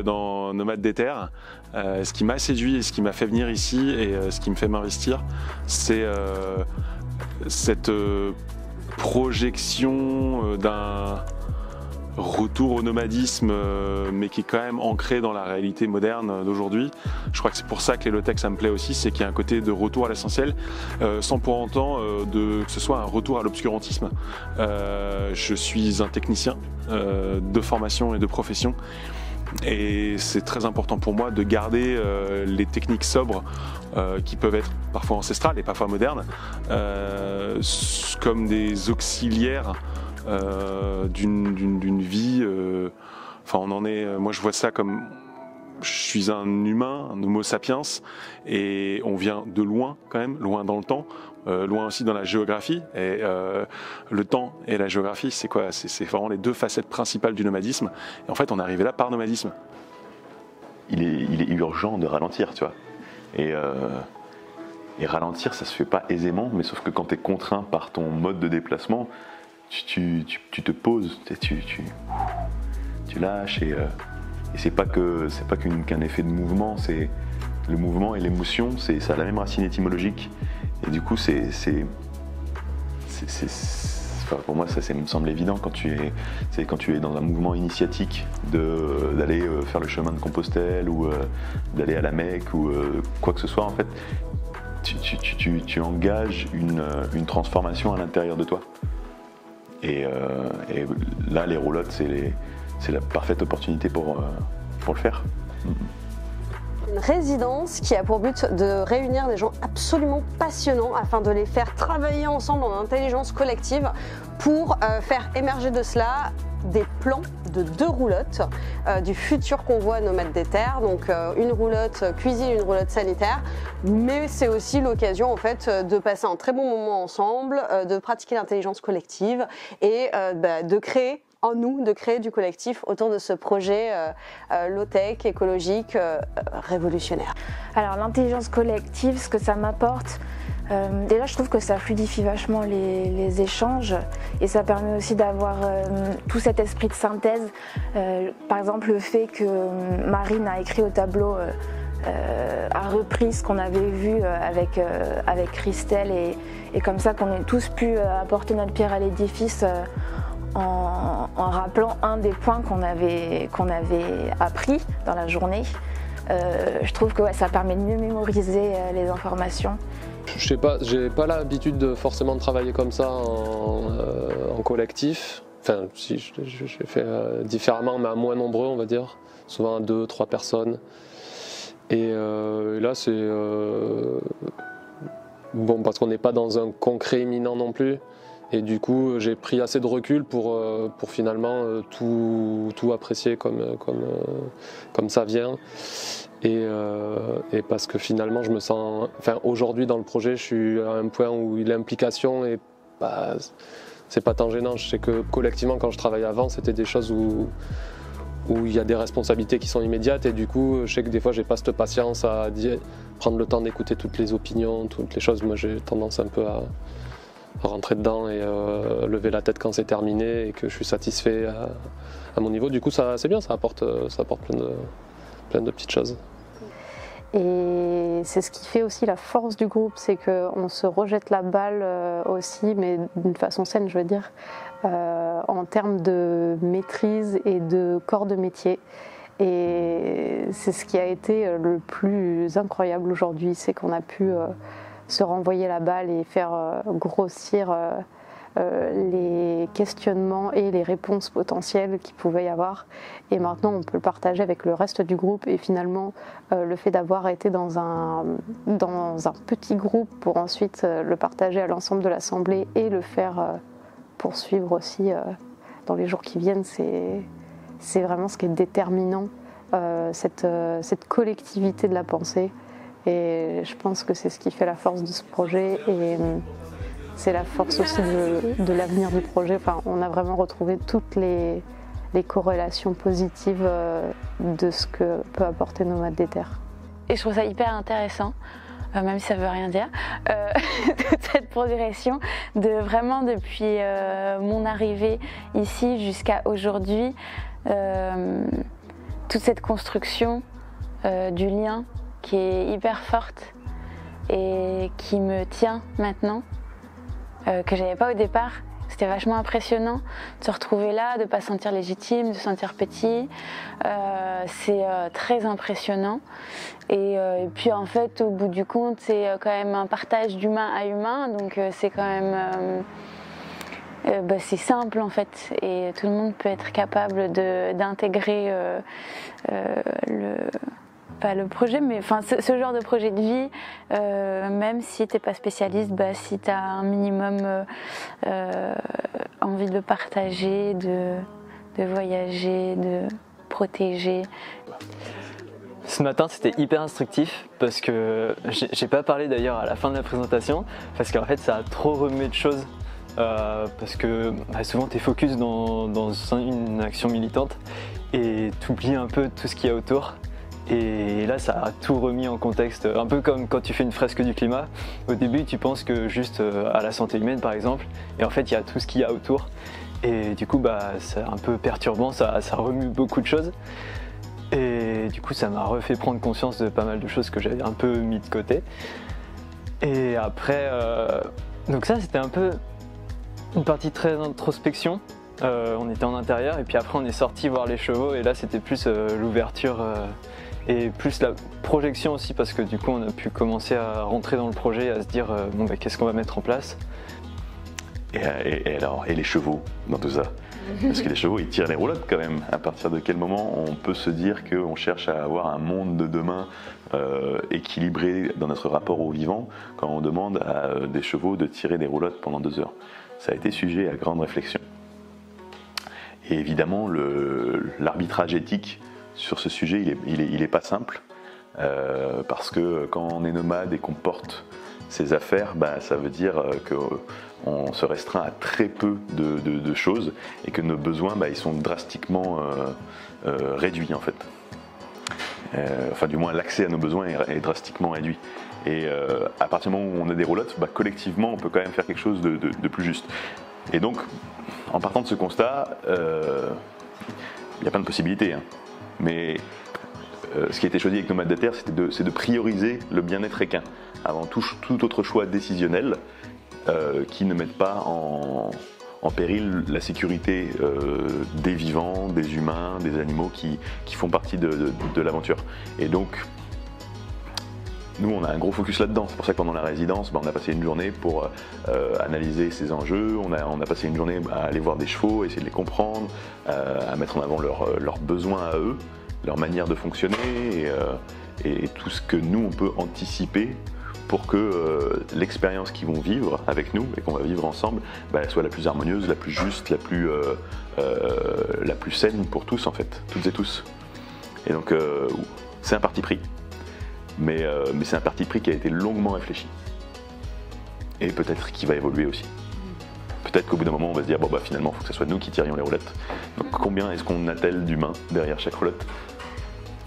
dans Nomades des Terres. Ce qui m'a séduit et ce qui m'a fait venir ici et ce qui me fait m'investir, c'est cette projection d'un retour au nomadisme, mais qui est quand même ancré dans la réalité moderne d'aujourd'hui. Je crois que c'est pour ça que les low-tech, ça me plaît aussi, c'est qu'il y a un côté de retour à l'essentiel, sans pour autant que ce soit un retour à l'obscurantisme. Je suis un technicien de formation et de profession, et c'est très important pour moi de garder les techniques sobres qui peuvent être parfois ancestrales et parfois modernes, comme des auxiliaires d'une vie. Enfin, on en est. Moi, je vois ça comme je suis un humain, un Homo sapiens, et on vient de loin quand même, loin dans le temps, loin aussi dans la géographie. Et le temps et la géographie, c'est quoi? C'est vraiment les deux facettes principales du nomadisme. Et en fait, on est arrivé là par nomadisme. Il est urgent de ralentir, tu vois. Et ralentir, ça se fait pas aisément, mais sauf que quand tu es contraint par ton mode de déplacement, tu te poses, tu lâches, et c'est pas qu'un effet de mouvement, c'est le mouvement et l'émotion, ça a la même racine étymologique, et du coup enfin, pour moi ça me semble évident quand tu es dans un mouvement initiatique d'aller faire le chemin de Compostelle ou d'aller à la Mecque ou quoi que ce soit. En fait, tu engages une transformation à l'intérieur de toi. Et là, les roulottes, c'est la parfaite opportunité pour le faire. Une résidence qui a pour but de réunir des gens absolument passionnants afin de les faire travailler ensemble en intelligence collective pour faire émerger de cela des plans de 2 roulottes du futur convoi Nomades des Terres, donc une roulotte cuisine, une roulotte sanitaire, mais c'est aussi l'occasion en fait de passer un très bon moment ensemble, de pratiquer l'intelligence collective et de créer en nous, de créer du collectif autour de ce projet low-tech, écologique, révolutionnaire. Alors l'intelligence collective, ce que ça m'apporte, déjà je trouve que ça fluidifie vachement les échanges et ça permet aussi d'avoir tout cet esprit de synthèse. Par exemple le fait que Marine a écrit au tableau a repris ce qu'on avait vu avec Christelle et comme ça qu'on ait tous pu apporter notre pierre à l'édifice en rappelant un des points qu'on avait appris dans la journée. Je trouve que ça permet de mieux mémoriser les informations. Je sais pas, j'ai pas l'habitude de forcément de travailler comme ça en collectif. Enfin, si j'ai fait différemment, mais à moins nombreux, on va dire. Souvent à 2-3 personnes. Et là, c'est bon parce qu'on n'est pas dans un concret imminent non plus. Et du coup, j'ai pris assez de recul pour finalement tout apprécier comme ça vient. Et parce que finalement, je me sens... Enfin, aujourd'hui, dans le projet, je suis à un point où l'implication est pas... C'est pas tant gênant. Je sais que collectivement, quand je travaillais avant, c'était des choses où il y a des responsabilités qui sont immédiates. Et du coup, je sais que des fois, j'ai pas cette patience à prendre le temps d'écouter toutes les opinions, toutes les choses. Moi, j'ai tendance un peu à rentrer dedans et lever la tête quand c'est terminé et que je suis satisfait à mon niveau. Du coup, c'est bien, ça apporte plein de petites choses. Et c'est ce qui fait aussi la force du groupe, c'est qu'on se rejette la balle aussi, mais d'une façon saine, je veux dire, en termes de maîtrise et de corps de métier. Et c'est ce qui a été le plus incroyable aujourd'hui, c'est qu'on a pu se renvoyer la balle et faire grossir les questionnements et les réponses potentielles qu'il pouvait y avoir. Et maintenant, on peut le partager avec le reste du groupe. Et finalement, le fait d'avoir été dans un petit groupe pour ensuite le partager à l'ensemble de l'Assemblée et le faire poursuivre aussi dans les jours qui viennent, c'est vraiment ce qui est déterminant, cette collectivité de la pensée. Et je pense que c'est ce qui fait la force de ce projet et c'est la force aussi de l'avenir du projet. Enfin, on a vraiment retrouvé toutes les corrélations positives de ce que peut apporter Nomades des Terres. Et je trouve ça hyper intéressant, même si ça veut rien dire, cette progression de vraiment depuis mon arrivée ici jusqu'à aujourd'hui. toute cette construction du lien qui est hyper forte et qui me tient maintenant, que j'avais pas au départ. C'était vachement impressionnant de se retrouver là, de ne pas se sentir légitime, de se sentir petit. C'est très impressionnant. Et puis en fait, au bout du compte, c'est quand même un partage d'humain à humain, donc c'est quand même... c'est simple en fait, et tout le monde peut être capable d'intégrer pas le projet, mais enfin ce genre de projet de vie, même si t'es pas spécialiste, si tu as un minimum envie de partager, de voyager, de protéger. Ce matin c'était hyper instructif parce que j'ai pas parlé d'ailleurs à la fin de la présentation parce qu'en fait ça a trop remué de choses. Parce que souvent tu es focus dans une action militante et tu oublies un peu tout ce qu'il y a autour. Et là ça a tout remis en contexte, un peu comme quand tu fais une fresque du climat. Au début tu penses que juste à la santé humaine par exemple, et en fait il y a tout ce qu'il y a autour. Et du coup c'est un peu perturbant, ça remue beaucoup de choses. Et du coup ça m'a refait prendre conscience de pas mal de choses que j'avais un peu mis de côté. Et après, donc ça c'était un peu une partie très introspection. On était en intérieur et puis après on est sorti voir les chevaux et là c'était plus l'ouverture et plus la projection aussi parce que du coup on a pu commencer à rentrer dans le projet, à se dire qu'est-ce qu'on va mettre en place. Et les chevaux dans tout ça? Parce que les chevaux ils tirent les roulottes quand même. À partir de quel moment on peut se dire qu'on cherche à avoir un monde de demain équilibré dans notre rapport au vivant quand on demande à des chevaux de tirer des roulottes pendant 2 heures? Ça a été sujet à grande réflexion. Et évidemment, l'arbitrage éthique sur ce sujet, il est pas simple, parce que quand on est nomade et qu'on porte ses affaires, ça veut dire qu'on se restreint à très peu de choses et que nos besoins, ils sont drastiquement réduits en fait. Enfin, du moins, l'accès à nos besoins est drastiquement réduit. Et à partir du moment où on a des roulottes, collectivement, on peut quand même faire quelque chose de plus juste. Et donc, en partant de ce constat, il y a plein de possibilités. Hein. Mais ce qui a été choisi avec Nomades de Terre, c'est de prioriser le bien-être équin avant tout autre choix décisionnel qui ne mette pas en péril la sécurité des vivants, des humains, des animaux qui font partie de l'aventure. Et donc, nous, on a un gros focus là-dedans. C'est pour ça que pendant la résidence, on a passé une journée pour analyser ces enjeux. On a passé une journée à aller voir des chevaux, essayer de les comprendre, à mettre en avant leurs besoins à eux, leur manière de fonctionner et tout ce que nous, on peut anticiper pour que l'expérience qu'ils vont vivre avec nous et qu'on va vivre ensemble, elle soit la plus harmonieuse, la plus juste, la plus saine pour tous en fait, toutes et tous. Et donc, c'est un parti pris. Mais c'est un parti pris qui a été longuement réfléchi. Et peut-être qu'il va évoluer aussi. Peut-être qu'au bout d'un moment, on va se dire, finalement, il faut que ce soit nous qui tirions les roulettes. Donc combien est-ce qu'on attelle d'humains derrière chaque roulette?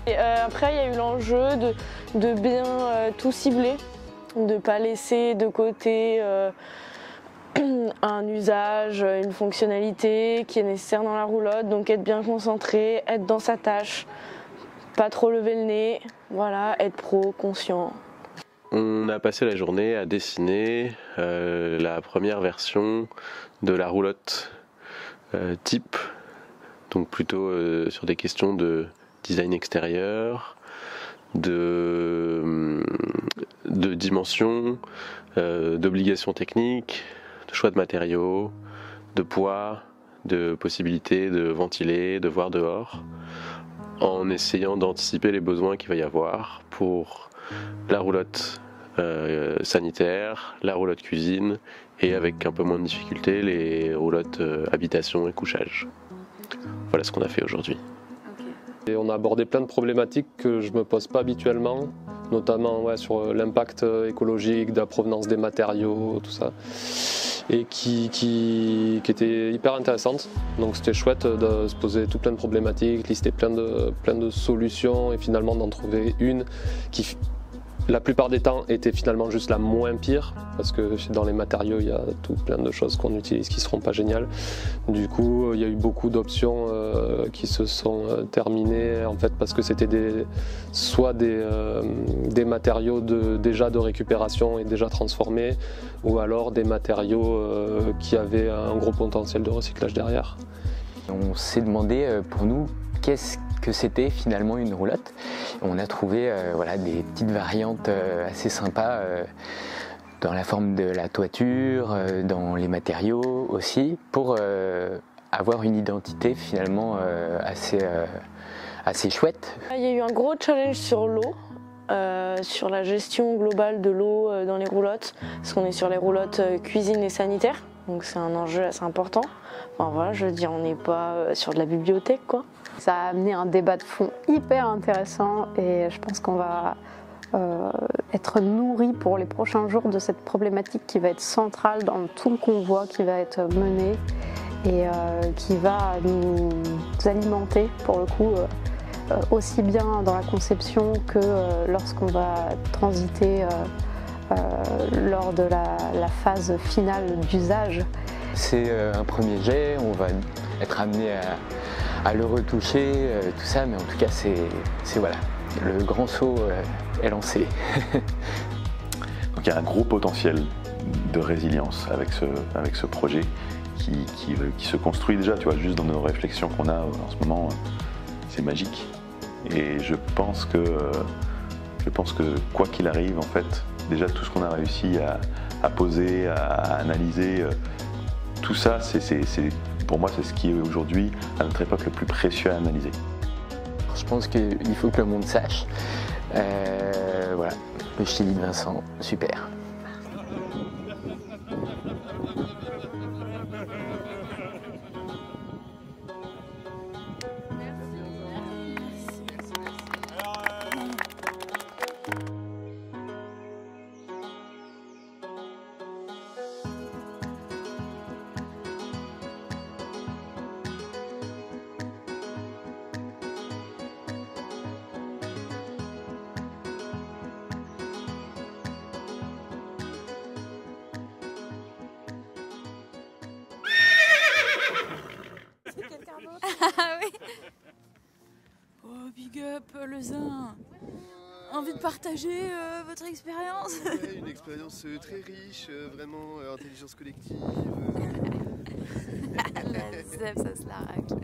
Et après, il y a eu l'enjeu de bien tout cibler, de ne pas laisser de côté un usage, une fonctionnalité qui est nécessaire dans la roulotte, donc être bien concentré, être dans sa tâche. Pas trop lever le nez, voilà, être pro, conscient. On a passé la journée à dessiner la première version de la roulotte type, donc plutôt sur des questions de design extérieur, de dimensions, d'obligations techniques, de choix de matériaux, de poids, de possibilités de ventiler, de voir dehors, en essayant d'anticiper les besoins qu'il va y avoir pour la roulotte sanitaire, la roulotte cuisine et avec un peu moins de difficulté les roulottes habitation et couchage. Voilà ce qu'on a fait aujourd'hui. Et on a abordé plein de problématiques que je ne me pose pas habituellement, notamment sur l'impact écologique, de la provenance des matériaux, tout ça, et qui était hyper intéressante. Donc c'était chouette de se poser tout plein de problématiques, lister plein de solutions et finalement d'en trouver une qui la plupart des temps était finalement juste la moins pire, parce que dans les matériaux il y a tout plein de choses qu'on utilise qui ne seront pas géniales. Du coup il y a eu beaucoup d'options qui se sont terminées en fait, parce que c'était soit des matériaux déjà de récupération et déjà transformés, ou alors des matériaux qui avaient un gros potentiel de recyclage derrière. On s'est demandé pour nous qu'est-ce que c'était finalement une roulotte. On a trouvé voilà, des petites variantes assez sympas dans la forme de la toiture, dans les matériaux aussi, pour avoir une identité finalement assez chouette. Il y a eu un gros challenge sur l'eau, sur la gestion globale de l'eau dans les roulottes, parce qu'on est sur les roulottes cuisine et sanitaire, donc c'est un enjeu assez important. Enfin voilà, je veux dire, on n'est pas sur de la bibliothèque quoi. Ça a amené un débat de fond hyper intéressant et je pense qu'on va être nourri pour les prochains jours de cette problématique qui va être centrale dans tout le convoi qui va être mené et qui va nous alimenter pour le coup aussi bien dans la conception que lorsqu'on va transiter lors de la phase finale d'usage. C'est un premier jet, on va être amené à le retoucher, tout ça, mais en tout cas c'est voilà, le grand saut est lancé. Donc il y a un gros potentiel de résilience avec ce projet qui se construit déjà, tu vois, juste dans nos réflexions qu'on a en ce moment, c'est magique. Et je pense que quoi qu'il arrive, en fait, déjà tout ce qu'on a réussi à poser, à analyser, tout ça, pour moi, c'est ce qui est aujourd'hui, à notre époque, le plus précieux à analyser. Je pense qu'il faut que le monde sache. Voilà, le Chili de Vincent, super. Ah oui. Oh, big up, le Zin. Envie de partager votre expérience? Ouais, une expérience très riche, vraiment intelligence collective. La zèbre, ça se la racle.